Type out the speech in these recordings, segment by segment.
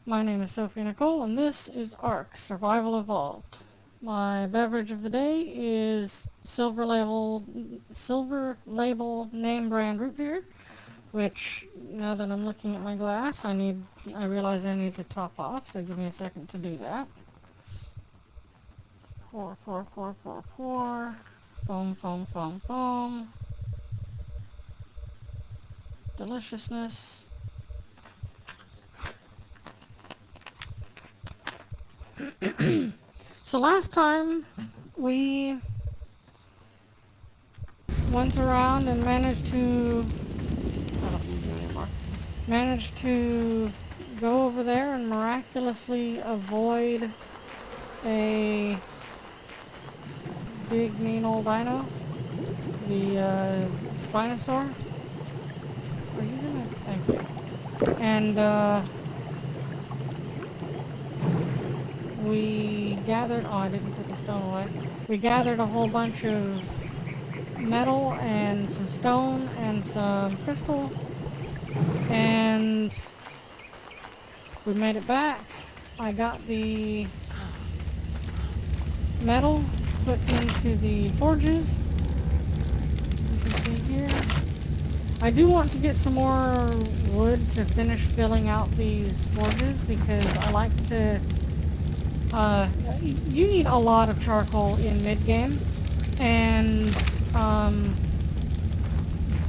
My name is Sophie Nicole, and this is ARK Survival Evolved. My beverage of the day is silver label name brand root beer, which now that I'm looking at my glass, I realize I need to top off. So give me a second to do that. Pour, pour, pour, pour, pour. Foam, foam, foam, foam. Deliciousness. So last time we went around and managed to go over there and miraculously avoid a big mean old dino, the Spinosaur. Are you gonna? Thank you. And we gathered. Oh, I didn't put the stone away. We gathered a whole bunch of metal and some stone and some crystal, and we made it back. I got the metal put into the forges. You can see here. I do want to get some more wood to finish filling out these forges because I like to... you need a lot of charcoal in mid-game, and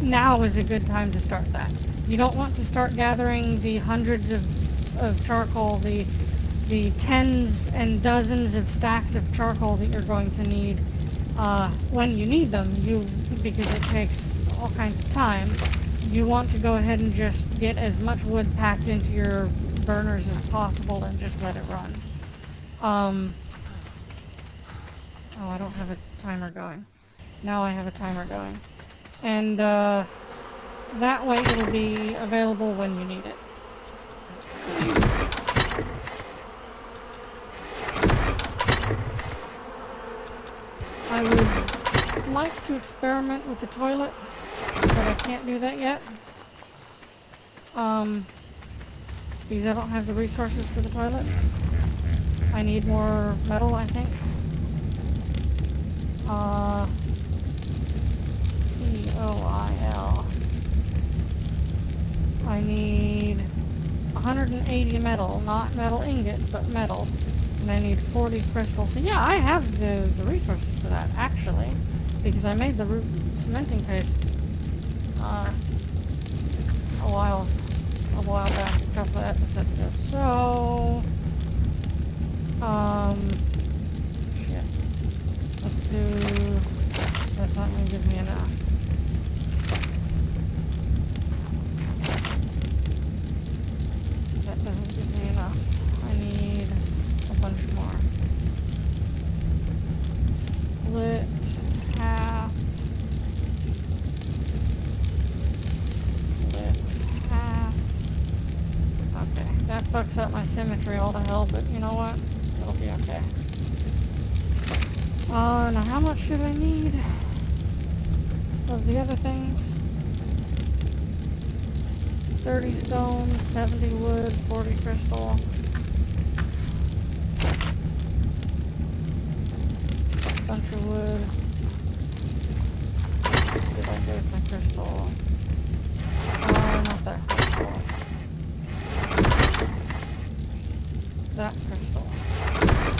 now is a good time to start that. You don't want to start gathering the hundreds of charcoal, the tens and dozens of stacks of charcoal that you're going to need when you need them, because it takes all kinds of time. You want to go ahead and just get as much wood packed into your burners as possible and just let it run. Oh, I don't have a timer going. Now I have a timer going. And that way it'll be available when you need it. I would like to experiment with the toilet, but I can't do that yet. Because I don't have the resources for the toilet. I need more metal, I think. TOIL. I need 180 metal, not metal ingots, but metal. And I need 40 crystals. So yeah, I have the resources for that, actually. Because I made the cementing paste a while back, a couple of episodes ago. So, shit. Let's do... That's not going to give me enough. That doesn't give me enough. I need a bunch more. Split half. Split half. Okay, that fucks up my symmetry all to hell, but you know what? It'll be okay. Now how much do I need of the other things? 30 stone, 70 wood, 40 crystal. Bunch of wood. What did I do with my crystal? Not that crystal. That crystal.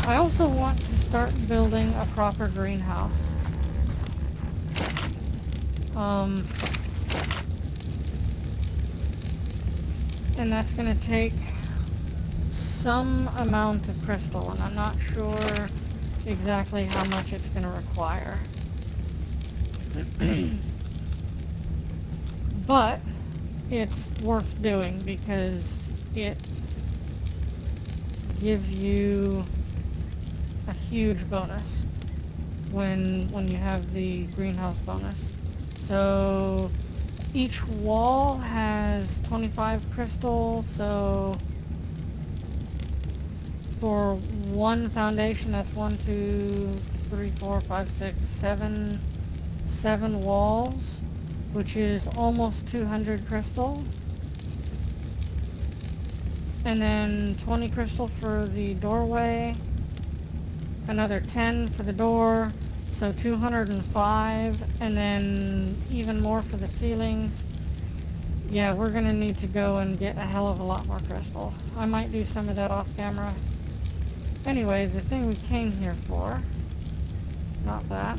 I also want to start building a proper greenhouse. And that's going to take some amount of crystal, and I'm not sure exactly how much it's going to require. But it's worth doing because it gives you a huge bonus when you have the greenhouse bonus. So each wall has 25 crystal, so for one foundation, that's 1, 2, 3, 4, 5, 6, 7 walls, which is almost 200 crystal. And then 20 crystal for the doorway. Another 10 for the door. So 205. And then even more for the ceilings. Yeah, we're gonna need to go and get a hell of a lot more crystal. I might do some of that off camera. Anyway, the thing we came here for, not that.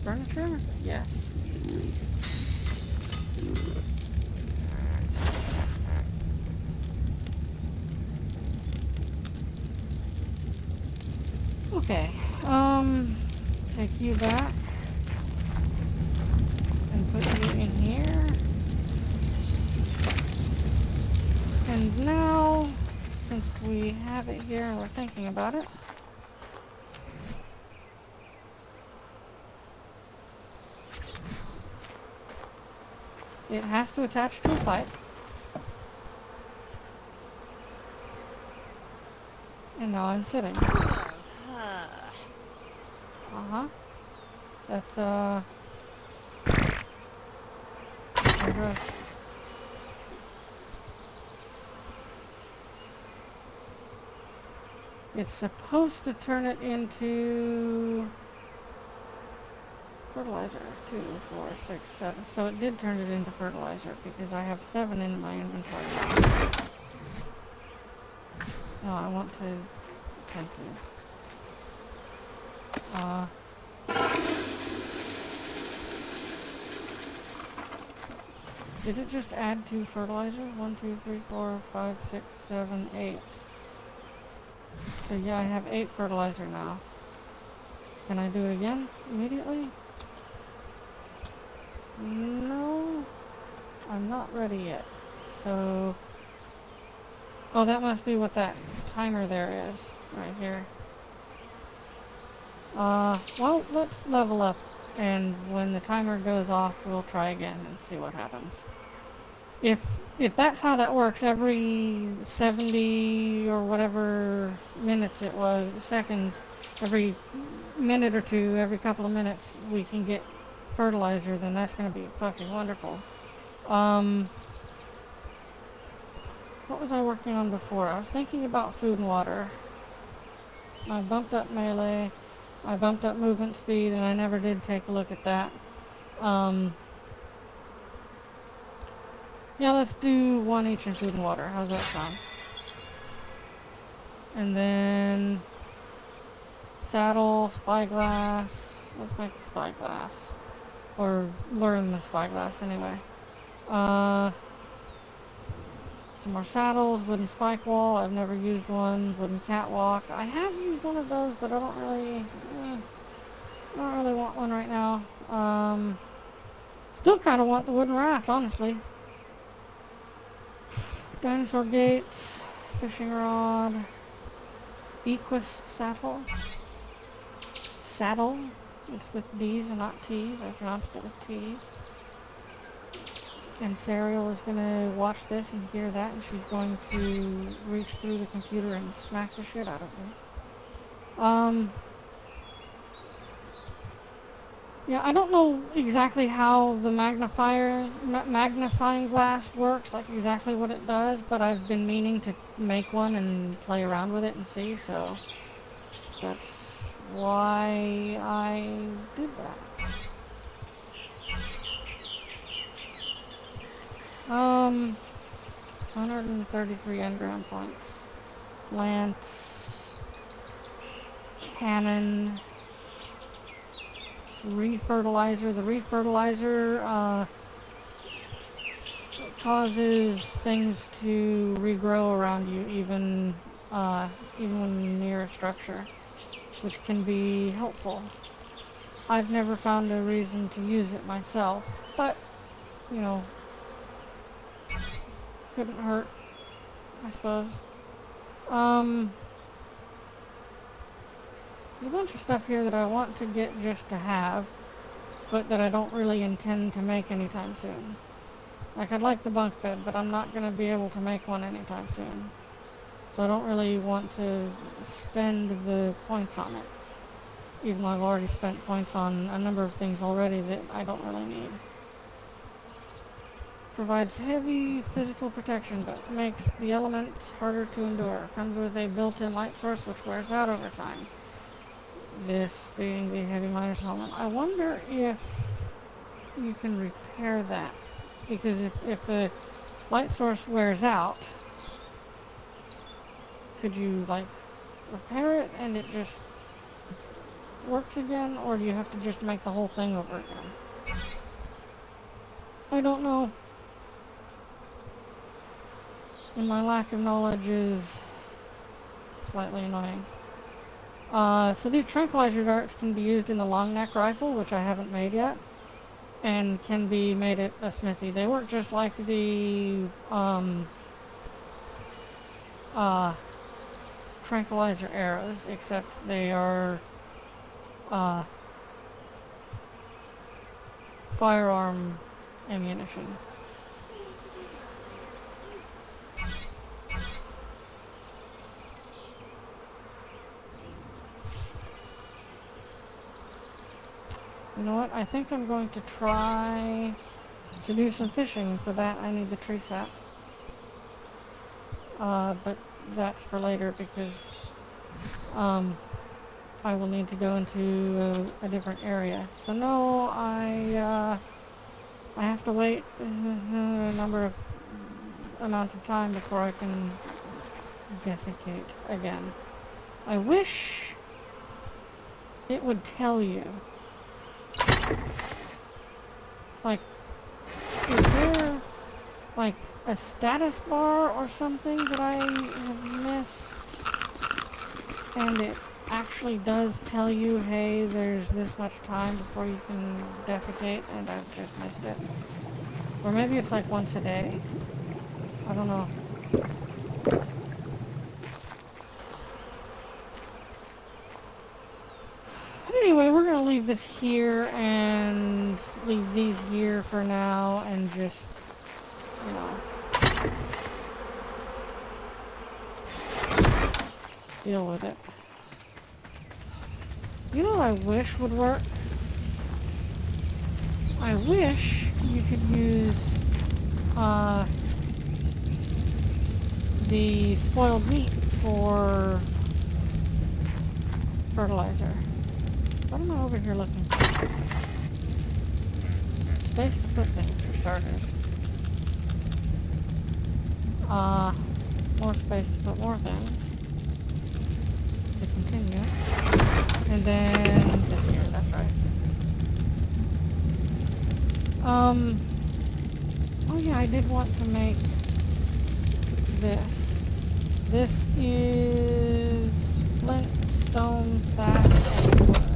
Furniture? Yes. Okay, take you back and put you in here. And now, since we have it here and we're thinking about it, it has to attach to a pipe. And now I'm sitting. Uh-huh. That's, gross. It's supposed to turn it into fertilizer. 2, 4, 6, 7. So it did turn it into fertilizer because I have 7 in my inventory now. No, I want to... Thank you. Did it just add 2 fertilizer? 1, 2, 3, 4, 5, 6, 7, 8. So yeah, I have 8 fertilizer now. Can I do it again immediately? No, I'm not ready yet. So, oh, that must be what that timer there is, right here. Well, let's level up, and when the timer goes off, we'll try again and see what happens. If that's how that works, every 70 or whatever minutes it was, seconds, every minute or two, every couple of minutes, we can get fertilizer, then that's going to be fucking wonderful. What was I working on before? I was thinking about food and water. I bumped up melee, I bumped up movement speed, and I never did take a look at that. Yeah, let's do 1 each in food and water. How's that sound? And then saddle, spyglass. Let's make the spyglass. Or learn the spyglass anyway. Some more saddles, wooden spike wall. I've never used one. Wooden catwalk. I have used one of those, but I don't really want one right now. Still kind of want the wooden raft, honestly. Dinosaur gates, fishing rod, Equus saddle. Saddle. It's with D's and not T's. I pronounced it with T's. And Serial is going to watch this and hear that, and she's going to reach through the computer and smack the shit out of me. Yeah, I don't know exactly how the magnifying glass works, like exactly what it does, but I've been meaning to make one and play around with it and see, so that's why I did that. 133 engram points. Lance, cannon, refertilizer. The refertilizer causes things to regrow around you, even when you're near a structure, which can be helpful. I've never found a reason to use it myself, but you know, couldn't hurt, I suppose. There's a bunch of stuff here that I want to get just to have, but that I don't really intend to make anytime soon. Like, I'd like the bunk bed, but I'm not going to be able to make one anytime soon. So I don't really want to spend the points on it, even though I've already spent points on a number of things already that I don't really need. Provides heavy physical protection, but makes the elements harder to endure. Comes with a built-in light source which wears out over time. This being the heavy miner's helmet. I wonder if you can repair that. Because if the light source wears out, could you, like, repair it and it just works again? Or do you have to just make the whole thing over again? I don't know. And my lack of knowledge is slightly annoying. So these tranquilizer darts can be used in the long neck rifle, which I haven't made yet, and can be made at a smithy. They work just like the tranquilizer arrows, except they are firearm ammunition. You know what? I think I'm going to try to do some fishing. For that, I need the tree sap. But that's for later because I will need to go into a different area. So no, I have to wait a amount of time before I can defecate again. I wish it would tell you. Like, is there, like, a status bar or something that I have missed? And it actually does tell you, hey, there's this much time before you can defecate, and I've just missed it. Or maybe it's like once a day. I don't know. Anyway, we're going to leave this here and leave these here for now and just, you know, deal with it. You know what I wish would work? I wish you could use the spoiled meat for fertilizer. What am I over here looking for? Space to put things, for starters. More space to put more things. To continue. And then this here, that's right. Oh yeah, I did want to make this. This is flint, stone, thatch, and wood.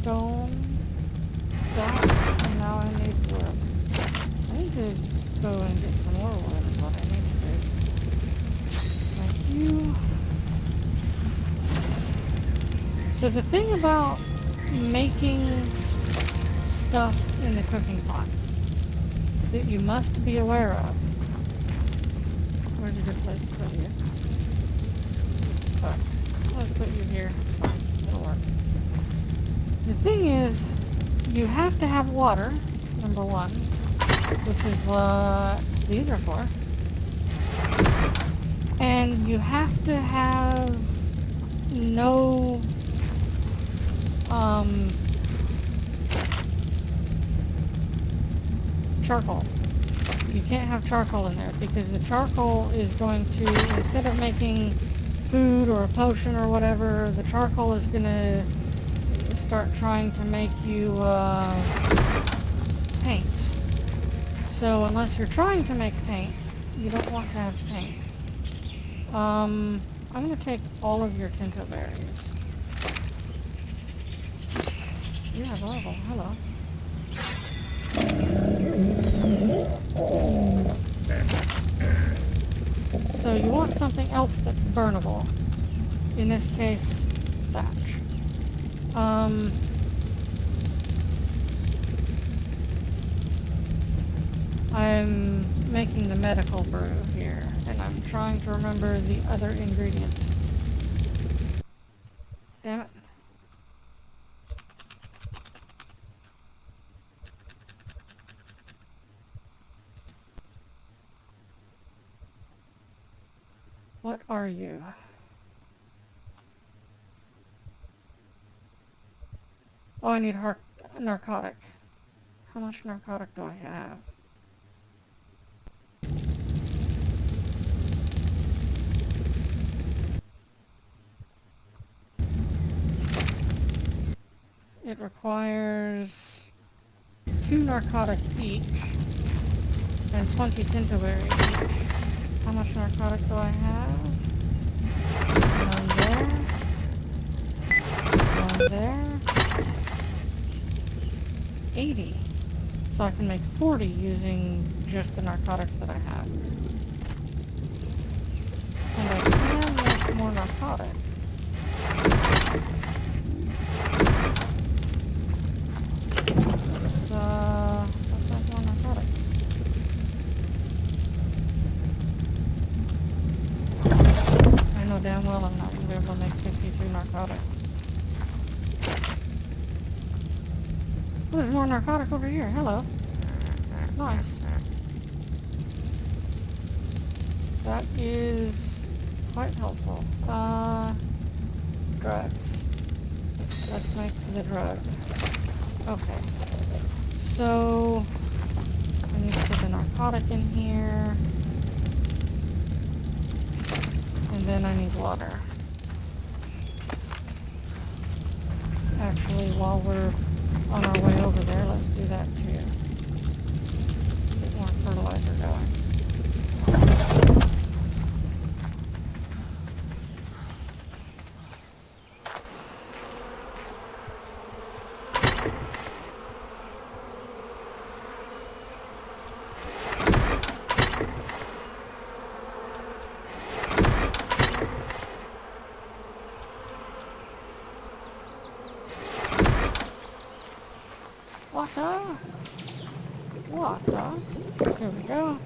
Stone, that, and now I need wood. I need to go and get some more wood is what I need to do. Thank you. So the thing about making stuff in the cooking pot that you must be aware of. Where's a good place to put you? Let's put you here. It'll work. The thing is, you have to have water, number one, which is what these are for. And you have to have no charcoal. You can't have charcoal in there because the charcoal is going to, instead of making food or a potion or whatever, the charcoal is going to start trying to make you paint. So unless you're trying to make paint, you don't want to have paint. I'm going to take all of your tinto berries. You have level. Hello. So you want something else that's burnable. In this case, thatch. I'm making the medical brew here, I'm trying to remember the other ingredient. Damn it. What are you? Oh, I need narcotic. How much narcotic do I have? It requires 2 narcotic each and 20 tintoberry each. How much narcotic do I have? One there. One there. 80. So I can make 40 using just the narcotics that I have. And I can make more narcotics. Let's make more narcotics. I know damn well I'm not going to be able to make 52 narcotics. Oh, there's more narcotic over here. Hello. Nice. That is quite helpful. Drugs. Let's make the drug. Okay. So, I need to put the narcotic in here. And then I need water. Actually, while we're on our way over there, let's do that too. Get more fertilizer going. Water! Water! Here we go.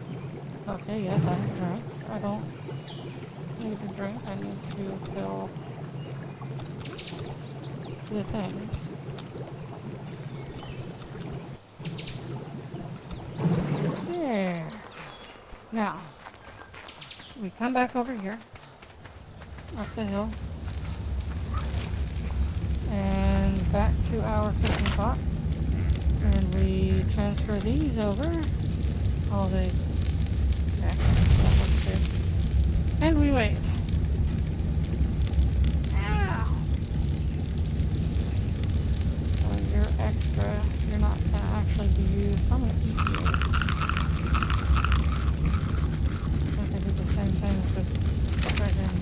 Okay, yes, I have drink. I don't need to drink. I need to fill the things. There. Now, we come back over here, up the hill, and back to our cooking pot. And we transfer these over. All the... Okay, that looks good. And we wait. Ow! So you're extra. You're not going to actually be used. I'm going to eat you. I think I did the same thing with friggin'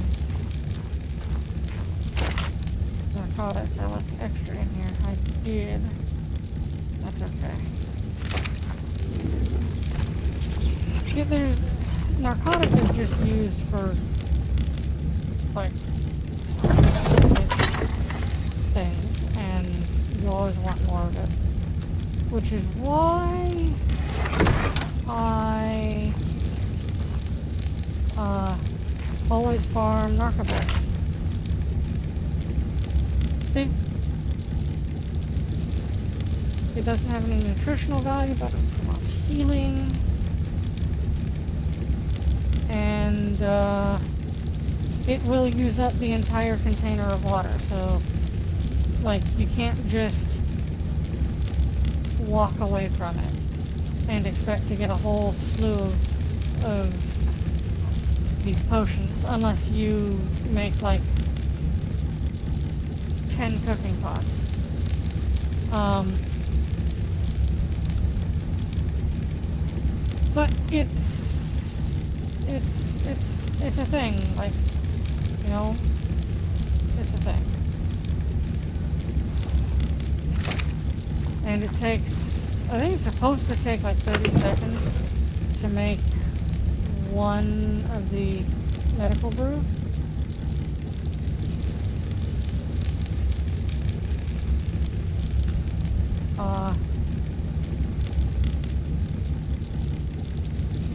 narcotic. I left extra in here. I did. That's okay. Yeah, narcotic is just used for, like, things, and you always want more of it. Which is why I always farm narcotics. See? It doesn't have any nutritional value, but it promotes healing. And it will use up the entire container of water. So, like, you can't just walk away from it and expect to get a whole slew of these potions unless you make, like, 10 cooking pots. But it's a thing, like, you know, it's a thing. And it takes, I think it's supposed to take like 30 seconds to make one of the medical brew.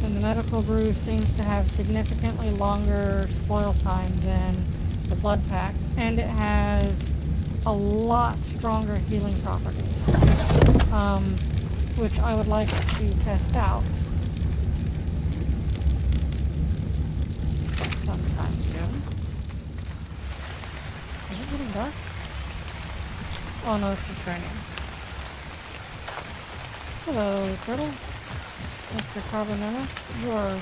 And the medical brew seems to have significantly longer spoil time than the blood pack, and it has a lot stronger healing properties, which I would like to test out sometime soon. Is it getting dark? Oh no, it's just raining. Hello, turtle. Mr. Carbonemys. You are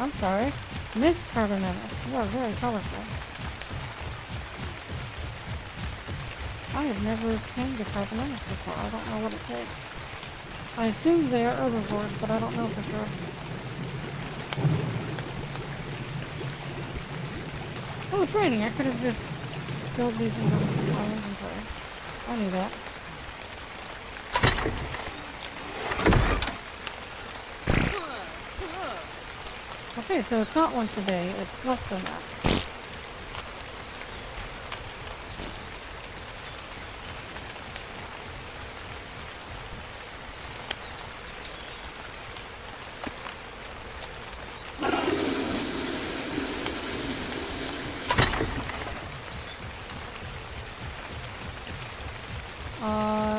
I'm sorry. Miss Carbonemys. You are very colorful. I have never tamed a Carbonemys before. I don't know what it takes. I assume they are herbivores, but I don't know for sure. Oh, it's raining. I could have just filled these into my inventory. I knew that. Okay, so it's not once a day. It's less than that.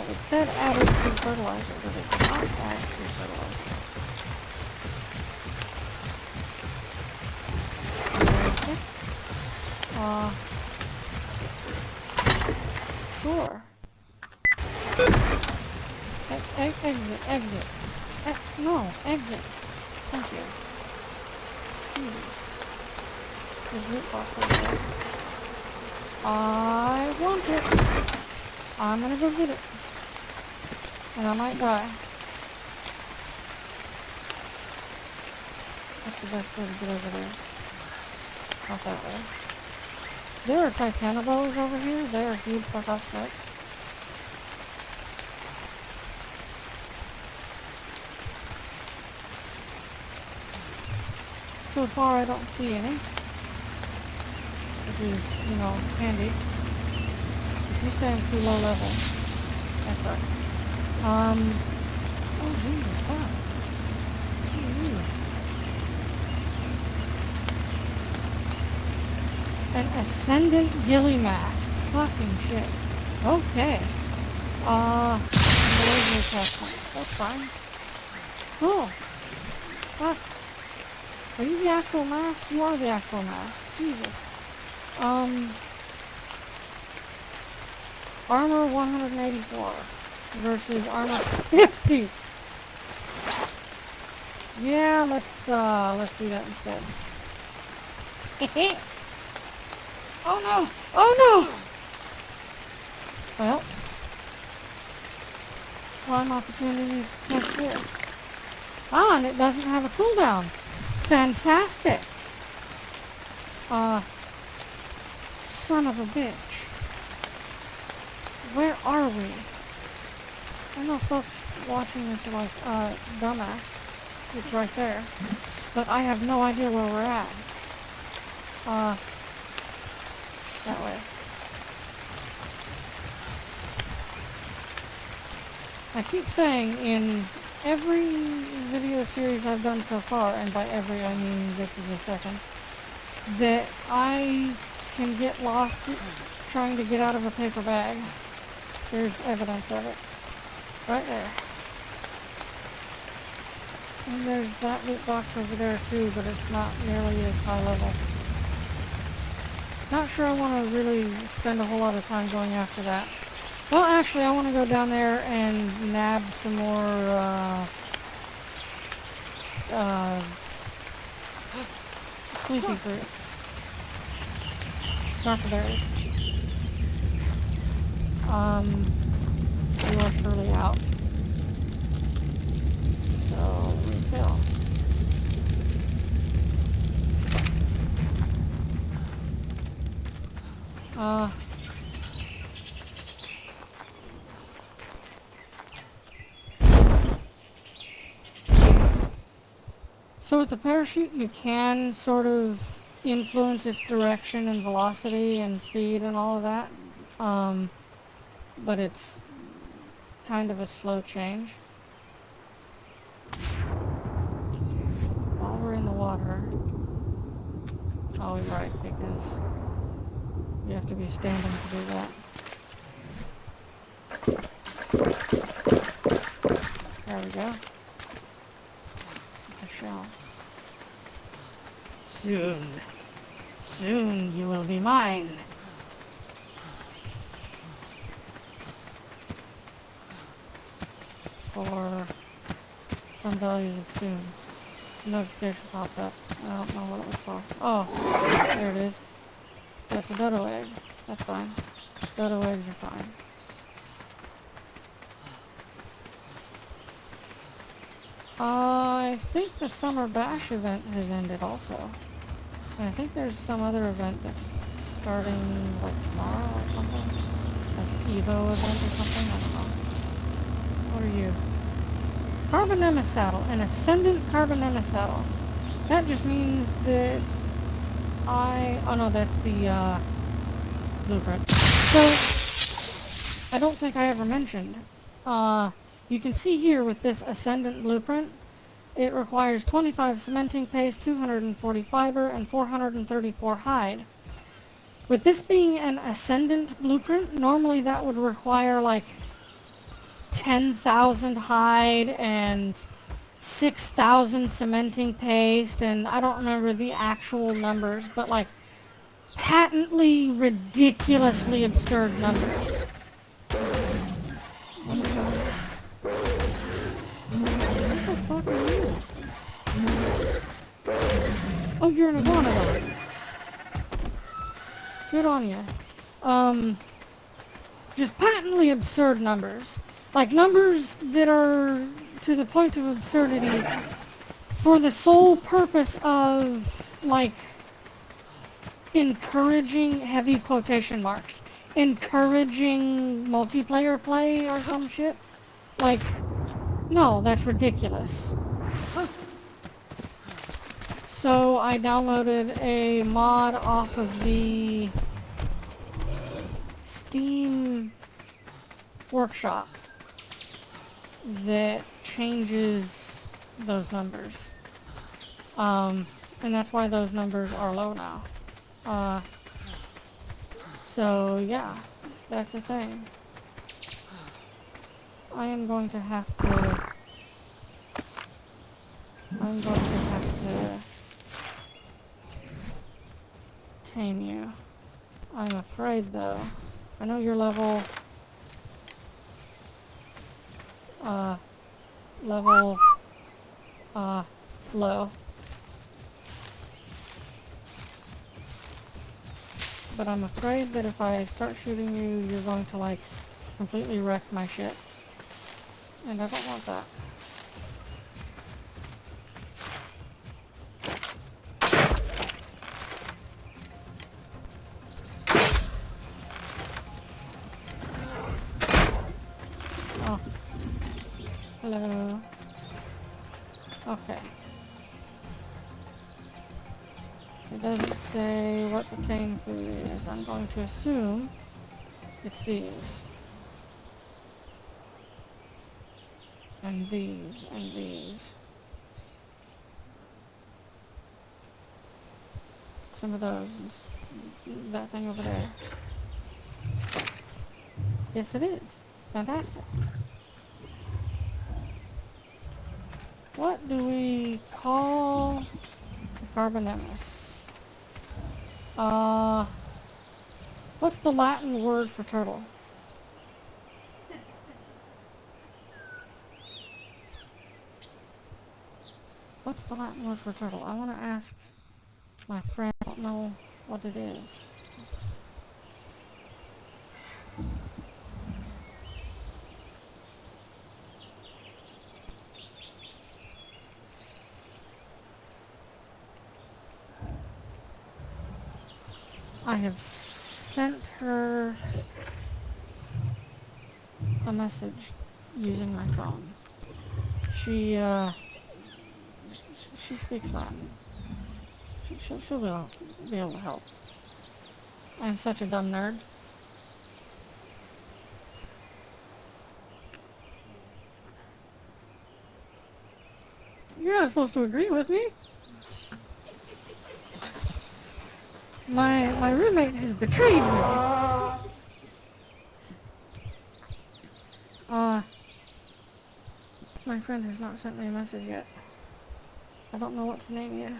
It said added to fertilizer, but it did not add to fertilizer. Sure. Exit. No, exit. Thank you. Jesus. There's loot box over there. I want it. I'm gonna go get it. And I might die. What's the best way to get over there? Not that way. There are titanobos over here. They are huge fuck-off snakes. So far I don't see any. Which is, handy. If you say I'm too low level, that's right. Oh Jesus, fuck. An ascendant ghillie mask. Fucking shit. Okay. Laser attachment. That's fine. Cool. Fuck. Are you the actual mask? You are the actual mask. Jesus. Armor 184 versus armor 50. Yeah, let's do that instead. Oh no! Oh no! Well, prime opportunity to test this. Ah, and it doesn't have a cooldown. Fantastic! Son of a bitch. Where are we? I know folks watching this are like, dumbass. It's right there. But I have no idea where we're at. That way. I keep saying in every video series I've done so far, and by every I mean this is the second, that I can get lost trying to get out of a paper bag. There's evidence of it. Right there. And there's that loot box over there too, but it's not nearly as high level. Not sure I want to really spend a whole lot of time going after that. Well, actually, I want to go down there and nab some more, sleepy fruit. Darkberries. You are surely out. So, refill. So with the parachute, you can sort of influence its direction and velocity and speed and all of that. But it's kind of a slow change. water. Oh, right, because you have to be standing to do that. There we go. It's a shell. Soon. Soon you will be mine. For some values of soon. Notification popped up. I don't know what it was for. Oh, there it is. That's a dodo egg. That's fine. Dodo eggs are fine. I think the summer bash event has ended also. And I think there's some other event that's starting like tomorrow or something. Like Evo event or something. I don't know. What are you? Carbonemys saddle. An ascendant carbonemys saddle. That just means that oh no, that's the blueprint. So, I don't think I ever mentioned. You can see here with this ascendant blueprint, it requires 25 cementing paste, 240 fiber, and 434 hide. With this being an ascendant blueprint, normally that would require like 10,000 hide and 6,000 cementing paste, and I don't remember the actual numbers, but like patently, ridiculously absurd numbers. What the fuck are you? Oh, you're an iguanodon. Good on you. Just patently absurd numbers. Like numbers that are to the point of absurdity for the sole purpose of, like, encouraging, heavy quotation marks, encouraging multiplayer play or some shit. Like, no, that's ridiculous. So I downloaded a mod off of the Steam Workshop that changes those numbers. And that's why those numbers are low now. So yeah, that's a thing. I'm going to have to tame you. I'm afraid though. I know you're level low. But I'm afraid that if I start shooting you, you're going to, like, completely wreck my shit. And I don't want that. Oh. Hello. Okay. It doesn't say what the tame food is. I'm going to assume it's these. And these, and these. Some of those, and that thing over there. Yes, it is. Fantastic. What do we call the carbonemys? What's the Latin word for turtle? What's the Latin word for turtle? I want to ask my friend. I don't know what it is. I have sent her a message using my phone. She speaks Latin. She'll be able to help. I'm such a dumb nerd. You're not supposed to agree with me. My roommate has betrayed me. My friend has not sent me a message yet. I don't know what to name you.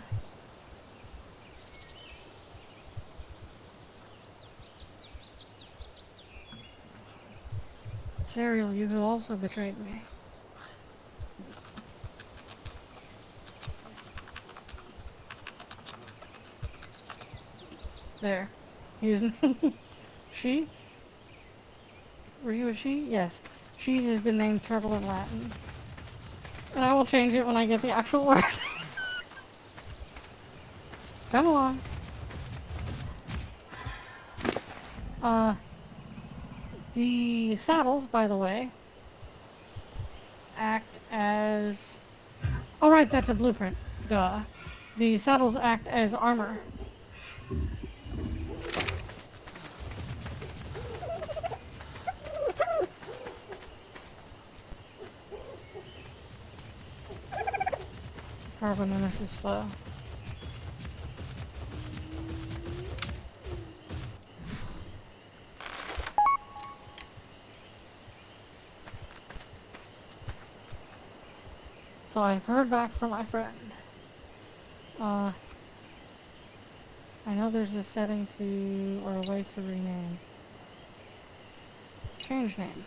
Serial, you have also betrayed me. There. He's she? Were you a she? Yes. She has been named Turtle in Latin. And I will change it when I get the actual word. Come along. The saddles, by the way, act as... Oh, right, that's a blueprint. Duh. The saddles act as armor. Carbonemys is slow. So I've heard back from my friend. I know there's a setting to, or a way to rename. Change name.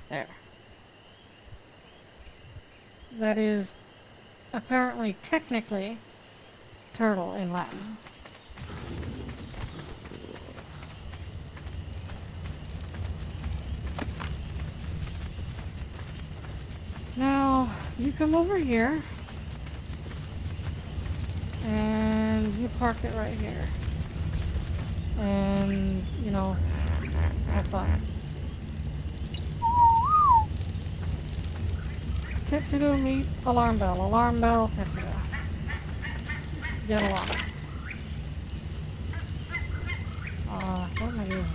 There. That is apparently technically turtle in Latin. Now, you come over here, and you park it right here. And, you know, have fun. Tuxedo meet alarm bell, tuxedo. Get along. What am I doing?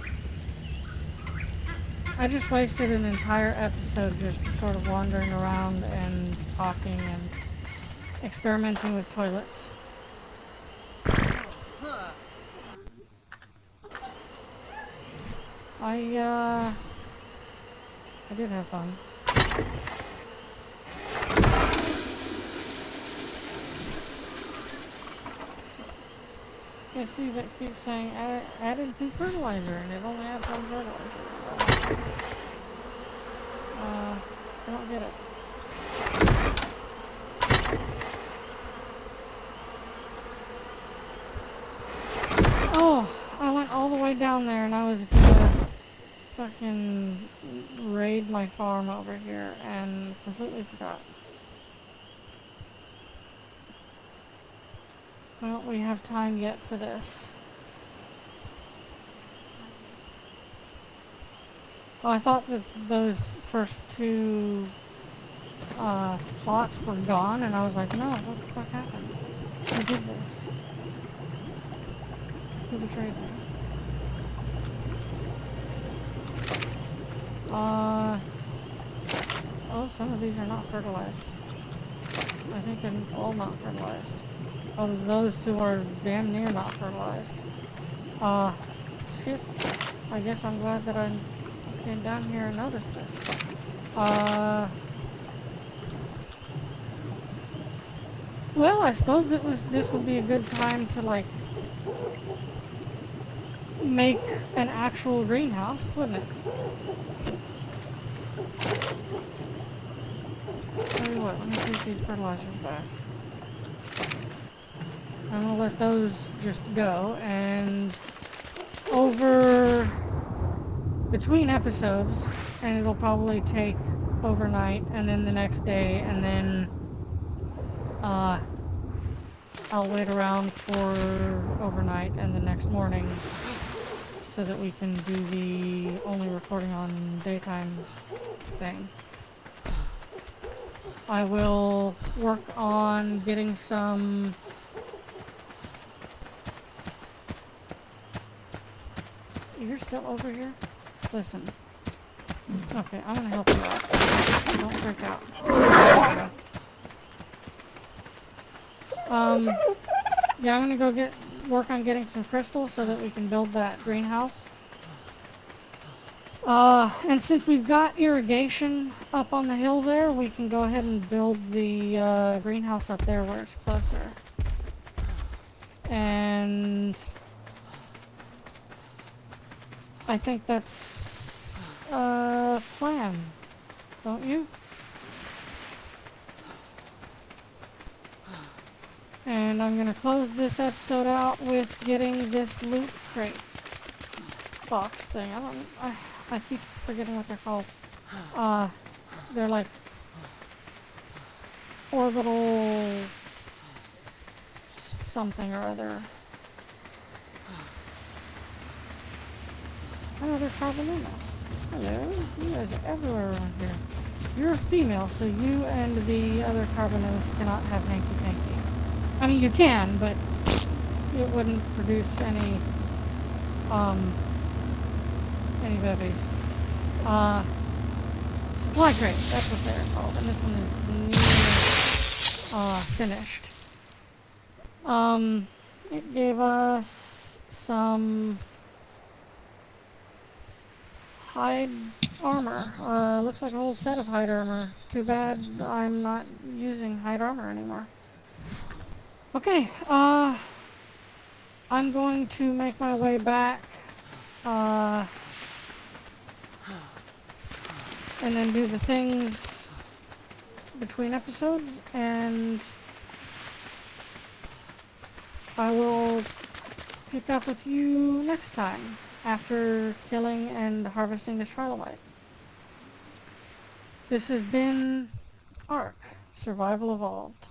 I just wasted an entire episode just sort of wandering around and talking and experimenting with toilets. I did have fun. You see that keeps saying added to fertilizer and it only adds one fertilizer. I don't get it. Oh, I went all the way down there and I was gonna fucking raid my farm over here and completely forgot. Don't we have time yet for this? Well, I thought that those first two plots were gone, and I was like, no, what the fuck happened? Who did this? Who betrayed me? Oh, some of these are not fertilized. I think they're all not fertilized. Oh, those two are damn near not fertilized. Shit. I guess I'm glad that I came down here and noticed this. Well, I suppose this would be a good time to, like, make an actual greenhouse, wouldn't it? Tell you what, let me take these fertilizers back. I'm gonna let those just go, and over between episodes, and it'll probably take overnight, and then the next day, and then I'll wait around for overnight and the next morning so that we can do the only recording on daytime thing. I will work on getting some You're still over here? Listen. Okay, I'm gonna help you out. Don't freak out. Yeah, I'm gonna go work on getting some crystals so that we can build that greenhouse. And since we've got irrigation up on the hill there, we can go ahead and build the greenhouse up there where it's closer. And I think that's a plan, don't you? And I'm gonna close this episode out with getting this loot crate box thing. I keep forgetting what they're called. They're like orbital something or other. Oh, they're carbonemys. Hello. You guys are everywhere around here. You're a female, so you and the other carbonemys cannot have hanky-panky. I mean, you can, but it wouldn't produce any babies. Supply crate, that's what they're called, and this one is near, finished. It gave us some hide armor. Looks like a whole set of hide armor. Too bad I'm not using hide armor anymore. Okay, I'm going to make my way back, and then do the things between episodes, and I will pick up with you next time after killing and harvesting this trilobite. This has been ARK, Survival Evolved.